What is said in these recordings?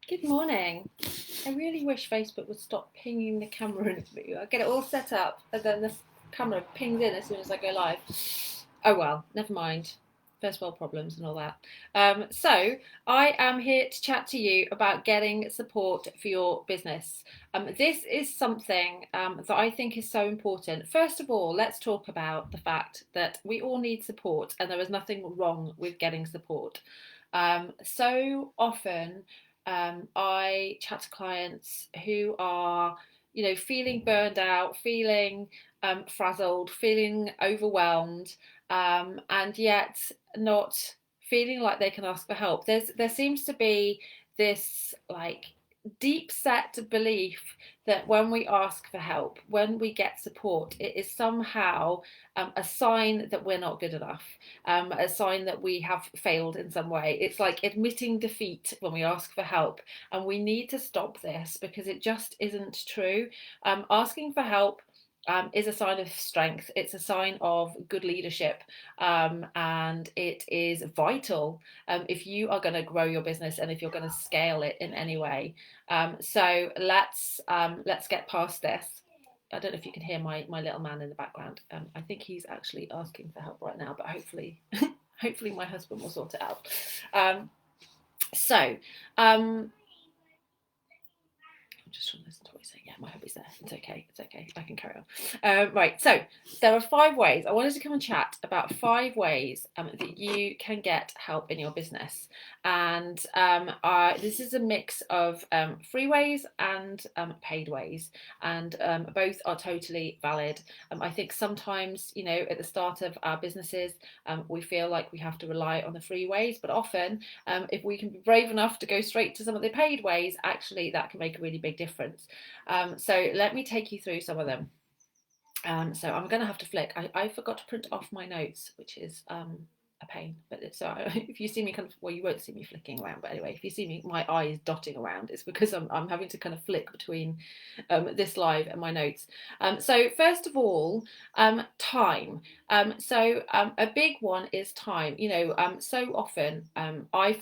Good morning. I really wish Facebook would stop pinging the camera in for you. I get it all set up and then the camera pings in as soon as I go live. Oh well, never mind. First world problems and all that. So I am here to chat to you about getting support for your business. This is something that I think is so important. First of all, let's talk about the fact that we all need support and there is nothing wrong with getting support. So often I chat to clients who are, feeling burned out, feeling frazzled, feeling overwhelmed, and yet not feeling like they can ask for help. There seems to be this like deep set belief that when we ask for help, when we get support, it is somehow a sign that we're not good enough, a sign that we have failed in some way. It's like admitting defeat when we ask for help, and we need to stop this because it just isn't true. Asking for help is a sign of strength. It's a sign of good leadership, and it is vital if you are going to grow your business and if you're going to scale it in any way. So let's get past this. I don't know if you can hear my little man in the background. I think he's actually asking for help right now, but hopefully my husband will sort it out. Um, so um, I'm just trying to listen to what he's saying. Yeah, my hubby's there. It's okay. It's okay. I can carry on. Right. So there are 5 ways. I wanted to come and chat about 5 ways that you can get help in your business. And this is a mix of free ways and paid ways. And both are totally valid. I think sometimes, at the start of our businesses, we feel like we have to rely on the free ways. But often, if we can be brave enough to go straight to some of the paid ways, actually that can make a really big difference. So let me take you through some of them. So I'm going to have to flick. I forgot to print off my notes, which is a pain. But it's if you see me kind of, well, you won't see me flicking around. But anyway, if you see me, my eyes dotting around, it's because I'm having to kind of flick between this live and my notes. So first of all, time. A big one is time. So often I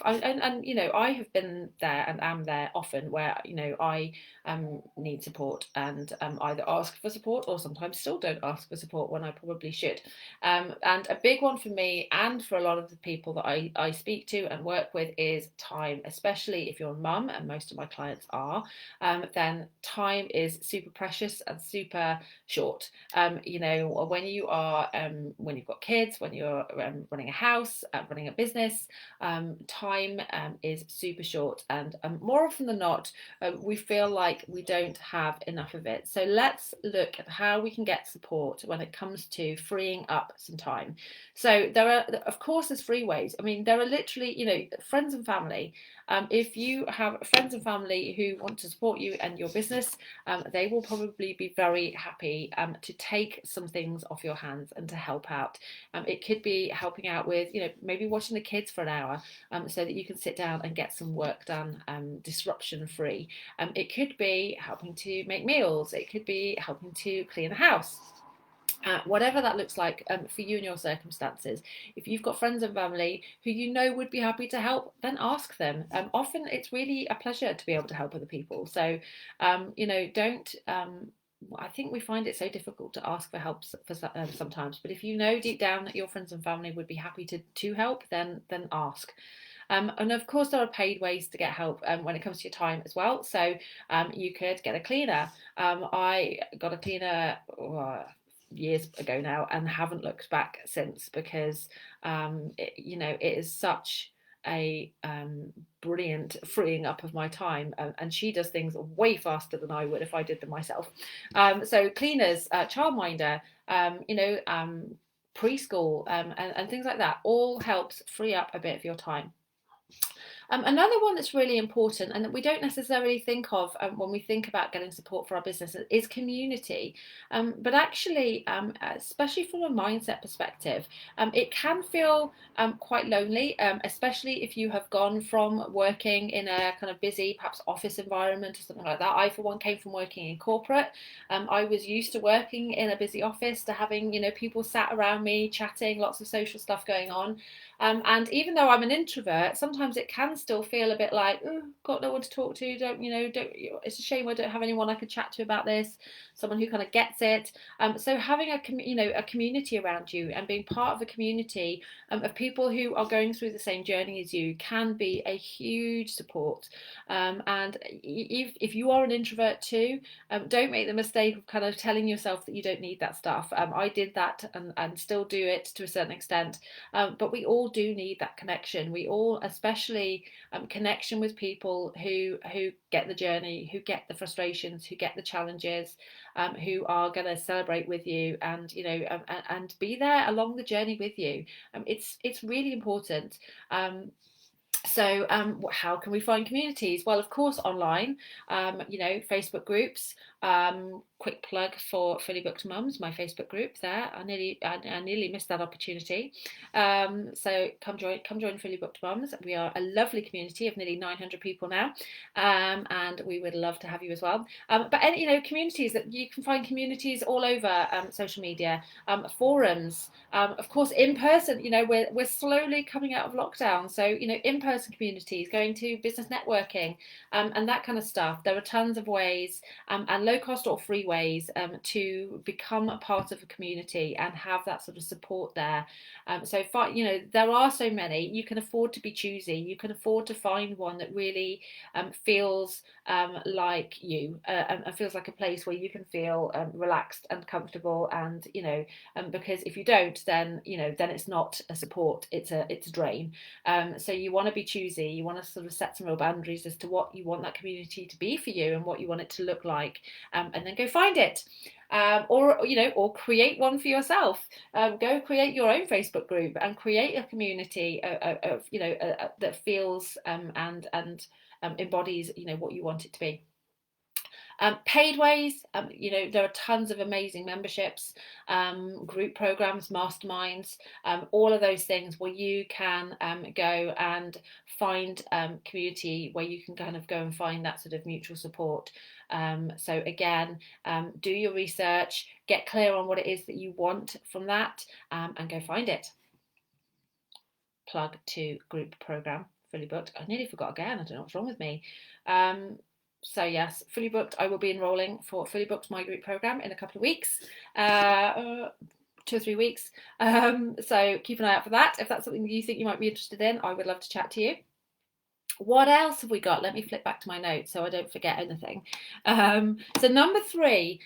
have been there and am there often where I need support and either ask for support or sometimes still don't ask for support when I probably should. And a big one for me and for a lot of the people that I speak to and work with is time, especially if you're a mum, and most of my clients are, then time is super precious and super short. When you've got kids, when you're running a house, running a business, time is super short. And more often than not, we feel like we don't have enough of it. So let's look at how we can get support when it comes to freeing up some time. So there are, of course, there's free ways. I mean, there are literally, friends and family. If you have friends and family who want to support you and your business, they will probably be very happy to take some things off your hands and to help out. It could be helping out with, maybe watching the kids for an hour so that you can sit down and get some work done disruption free. It could be helping to make meals. It could be helping to clean the house. Whatever that looks like for you and your circumstances. If you've got friends and family who would be happy to help, then ask them. Often it's really a pleasure to be able to help other people. So, don't. I think we find it so difficult to ask for help for sometimes. But if you know deep down that your friends and family would be happy to help, then ask. And of course, there are paid ways to get help when it comes to your time as well. So you could get a cleaner. I got a cleaner years ago now and haven't looked back since because it is such a brilliant freeing up of my time, and she does things way faster than I would if I did them myself. So cleaners, childminder, preschool, and things like that all helps free up a bit of your time. Another one that's really important and that we don't necessarily think of when we think about getting support for our business is community. But actually, especially from a mindset perspective, it can feel quite lonely, especially if you have gone from working in a kind of busy, perhaps office environment or something like that. I, for one, came from working in corporate. I was used to working in a busy office, to having, people sat around me chatting, lots of social stuff going on. And even though I'm an introvert, sometimes it can still feel a bit like, oh, got no one to talk to, don't, it's a shame I don't have anyone I can chat to about this, someone who kind of gets it. So having a community around you and being part of a community of people who are going through the same journey as you can be a huge support. And if you are an introvert too, don't make the mistake of kind of telling yourself that you don't need that stuff. I did that and still do it to a certain extent. But we all do need that connection. We all, especially connection with people who get the journey, who get the frustrations, who get the challenges, who are going to celebrate with you, and and be there along the journey with you. It's really important. So how can we find communities? Well, of course, online, Facebook groups. Quick plug for Fully Booked Mums, my Facebook group there. I nearly missed that opportunity. So come join Fully Booked Mums. We are a lovely community of nearly 900 people now, and we would love to have you as well. But communities, that you can find communities all over social media, forums, of course, in person. We're slowly coming out of lockdown, so in person communities, going to business networking, and that kind of stuff. There are tons of ways, and low cost or free ways to become a part of a community and have that sort of support there. So far, there are so many. You can afford to be choosy. You can afford to find one that really feels like you, and feels like a place where you can feel relaxed and comfortable. And because if you don't, then it's not a support. It's a drain. So you want to be choosy. You want to sort of set some real boundaries as to what you want that community to be for you and what you want it to look like, and then go find it. Or create one for yourself. Go create your own Facebook group and create a community of that feels and embodies what you want it to be. Paid ways, there are tons of amazing memberships, group programs, masterminds, all of those things where you can go and find community where you can kind of go and find that sort of mutual support. So again, do your research, get clear on what it is that you want from that, and go find it. Plug to group program, Fully Booked. I nearly forgot again. I don't know what's wrong with me. So yes, Fully Booked. I will be enrolling for Fully Booked, my group program, in a couple of weeks. 2 or 3 weeks. So keep an eye out for that. If that's something you think you might be interested in, I would love to chat to you. What else have we got? Let me flip back to my notes so I don't forget anything. So number 3,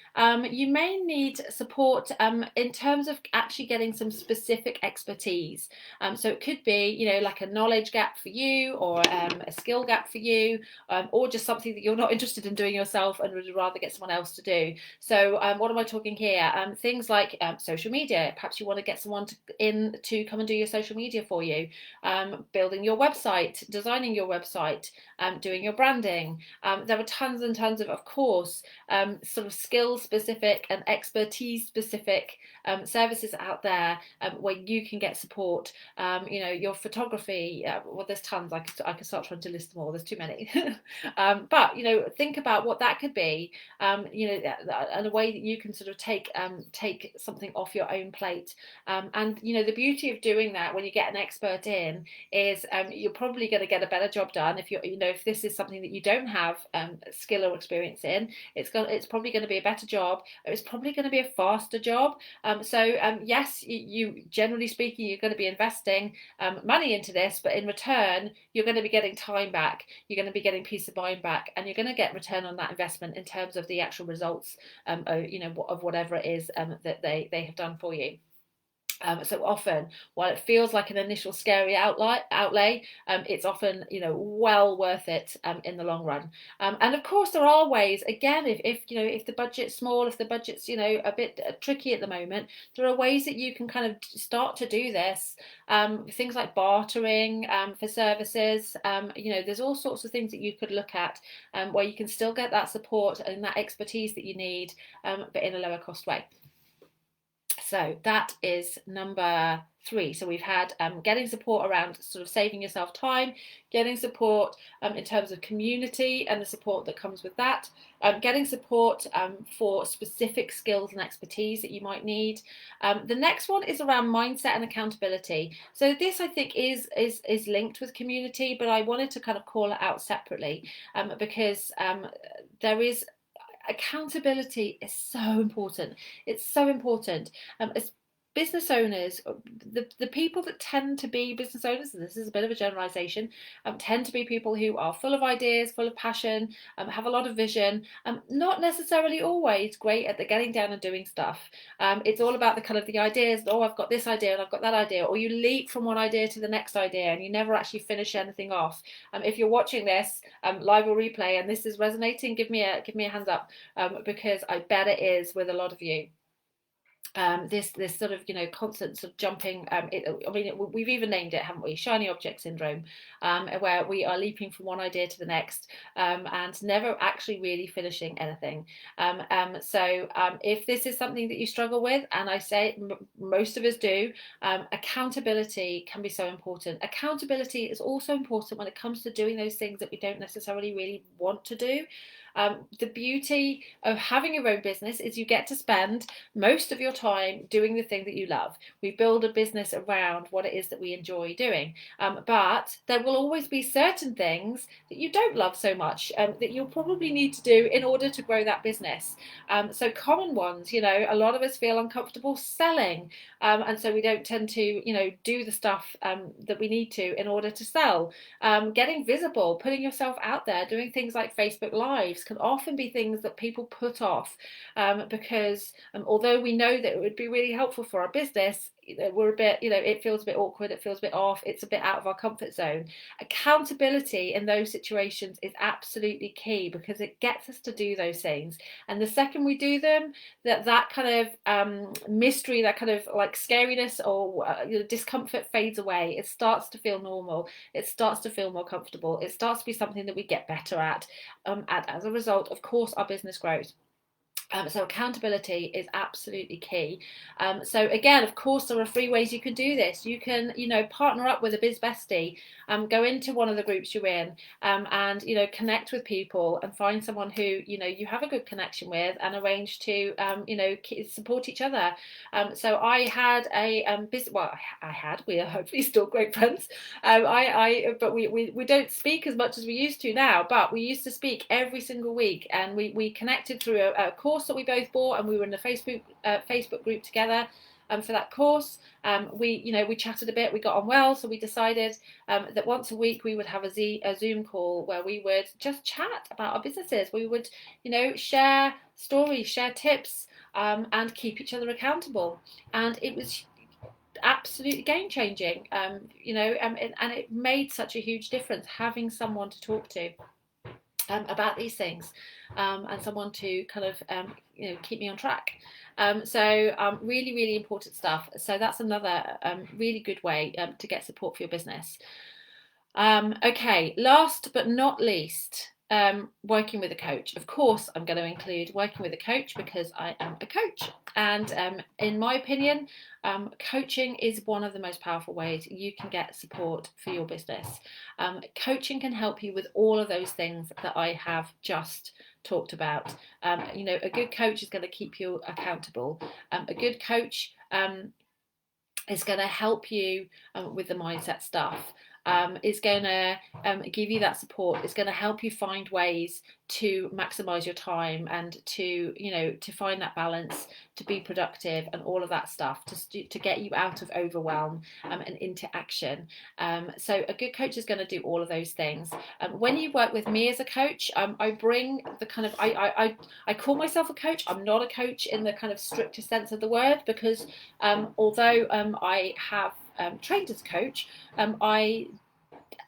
you may need support in terms of actually getting some specific expertise. So it could be, like a knowledge gap for you, or a skill gap for you, or just something that you're not interested in doing yourself and would rather get someone else to do. So what am I talking here? Things like social media. Perhaps you want to get someone to come and do your social media for you. Building your website, designing your website, doing your branding. There are tons and tons of course, sort of skill specific and expertise specific services out there where you can get support. Your photography, well, there's tons. I could start trying to list them all. There's too many. But think about what that could be. And a way that you can sort of take something off your own plate. And the beauty of doing that when you get an expert in is you're probably going to get a better job done. If this is something that you don't have skill or experience in, it's probably going to be a better job. It's probably going to be a faster job. Yes, you generally speaking, you're going to be investing money into this, but in return, you're going to be getting time back. You're going to be getting peace of mind back, and you're going to get return on that investment in terms of the actual results of whatever it is that they have done for you. So often, while it feels like an initial scary outlay, it's often well worth it in the long run. And of course, there are ways. Again, if the budget's small, if the budget's a bit tricky at the moment, there are ways that you can kind of start to do this. Things like bartering for services. There's all sorts of things that you could look at where you can still get that support and that expertise that you need, but in a lower cost way. So that is number 3. So we've had getting support around sort of saving yourself time, getting support in terms of community and the support that comes with that, getting support for specific skills and expertise that you might need. The next one is around mindset and accountability. So this I think is linked with community, but I wanted to kind of call it out separately because there is accountability is so important. It's so important. As business owners, the people that tend to be business owners, and this is a bit of a generalization, tend to be people who are full of ideas, full of passion, have a lot of vision, not necessarily always great at the getting down and doing stuff. It's all about the kind of the ideas. Oh, I've got this idea and I've got that idea, or you leap from one idea to the next idea and you never actually finish anything off. If you're watching this live or replay and this is resonating, give me a hands up, because I bet it is with a lot of you. This sort of constant sort of jumping. We've even named it, haven't we? Shiny object syndrome, where we are leaping from one idea to the next and never actually really finishing anything. So if this is something that you struggle with, and I say most of us do, accountability can be so important. Accountability is also important when it comes to doing those things that we don't necessarily really want to do. The beauty of having your own business is you get to spend most of your time doing the thing that you love. We build a business around what it is that we enjoy doing. But there will always be certain things that you don't love so much that you'll probably need to do in order to grow that business. So common ones, a lot of us feel uncomfortable selling. And so we don't tend to, do the stuff that we need to in order to sell. Getting visible, putting yourself out there, doing things like Facebook Lives can often be things that people put off because although we know that it would be really helpful for our business, we're a bit, it feels a bit awkward, it feels a bit off, it's a bit out of our comfort zone. Accountability in those situations is absolutely key because it gets us to do those things. And the second we do them, that kind of mystery, that kind of like scariness or discomfort fades away. It starts to feel normal. It starts to feel more comfortable. It starts to be something that we get better at. And as a result, of course, our business grows. So accountability is absolutely key. So again, of course, there are free ways you can do this. You can, partner up with a biz bestie, go into one of the groups you're in, and connect with people and find someone who you have a good connection with and arrange to support each other. So I had a we are hopefully still great friends. But we don't speak as much as we used to now. But we used to speak every single week, and we connected through a course that we both bought, and we were in a Facebook group together for that course. We chatted a bit, we got on well, so we decided that once a week we would have a Zoom call where we would just chat about our businesses. We would share stories, share tips, and keep each other accountable. And it was absolutely game changing, and it made such a huge difference having someone to talk to about these things, and someone to kind of keep me on track. So really, really important stuff. So that's another really good way to get support for your business. Okay, last but not least, working with a coach. Of course, I'm going to include working with a coach because I am a coach. And in my opinion, coaching is one of the most powerful ways you can get support for your business. Coaching can help you with all of those things that I have just talked about. A good coach is going to keep you accountable. A good coach is going to help you with the mindset stuff. Is going to give you that support. It's going to help you find ways to maximize your time and to find that balance, to be productive and all of that stuff, to get you out of overwhelm and into action. So a good coach is going to do all of those things. When you work with me as a coach, I bring the kind of I call myself a coach. I'm not a coach in the kind of strictest sense of the word, because although I have trained as a coach, I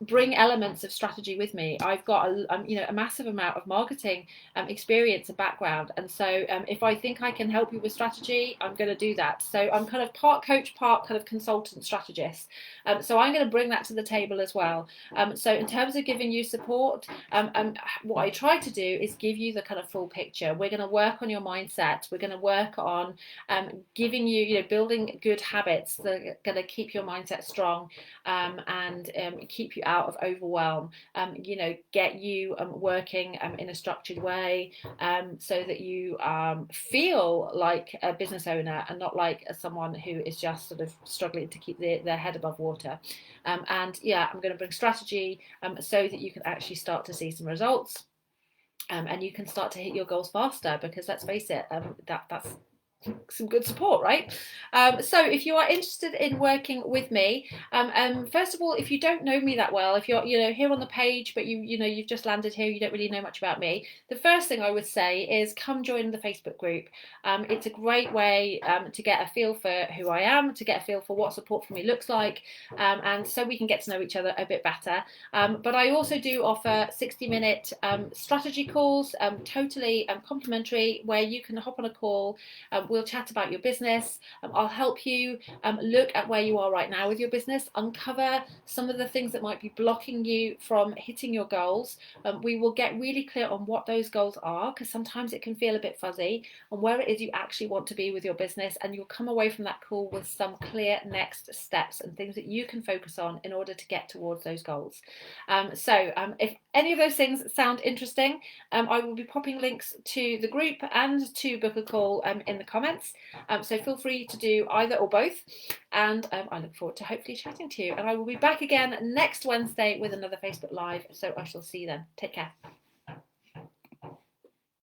bring elements of strategy with me. I've got a massive amount of marketing experience and background, and so if I think I can help you with strategy, I'm going to do that. So I'm kind of part coach, part kind of consultant strategist. So I'm going to bring that to the table as well. So in terms of giving you support, what I try to do is give you the kind of full picture. We're going to work on your mindset. We're going to work on giving you, building good habits that are going to keep your mindset strong, and keep you out of overwhelm. Get you working in a structured way, so that you feel like a business owner and not like someone who is just sort of struggling to keep their head above water. And yeah, I'm going to bring strategy so that you can actually start to see some results. And you can start to hit your goals faster, because let's face it, that's some good support, right? So if you are interested in working with me, first of all, if you don't know me that well, if you're here on the page but you've just landed here, you don't really know much about me, the first thing I would say is come join the Facebook group. It's a great way to get a feel for who I am, to get a feel for what support for me looks like, and so we can get to know each other a bit better. But I also do offer 60-minute strategy calls, totally complimentary, where you can hop on a call. We'll chat about your business. I'll help you look at where you are right now with your business, uncover some of the things that might be blocking you from hitting your goals. We will get really clear on what those goals are, because sometimes it can feel a bit fuzzy, and where it is you actually want to be with your business, and you'll come away from that call with some clear next steps and things that you can focus on in order to get towards those goals. So if any of those things sound interesting, I will be popping links to the group and to book a call in the comments. So feel free to do either or both. And I look forward to hopefully chatting to you. And I will be back again next Wednesday with another Facebook Live. So I shall see you then. Take care.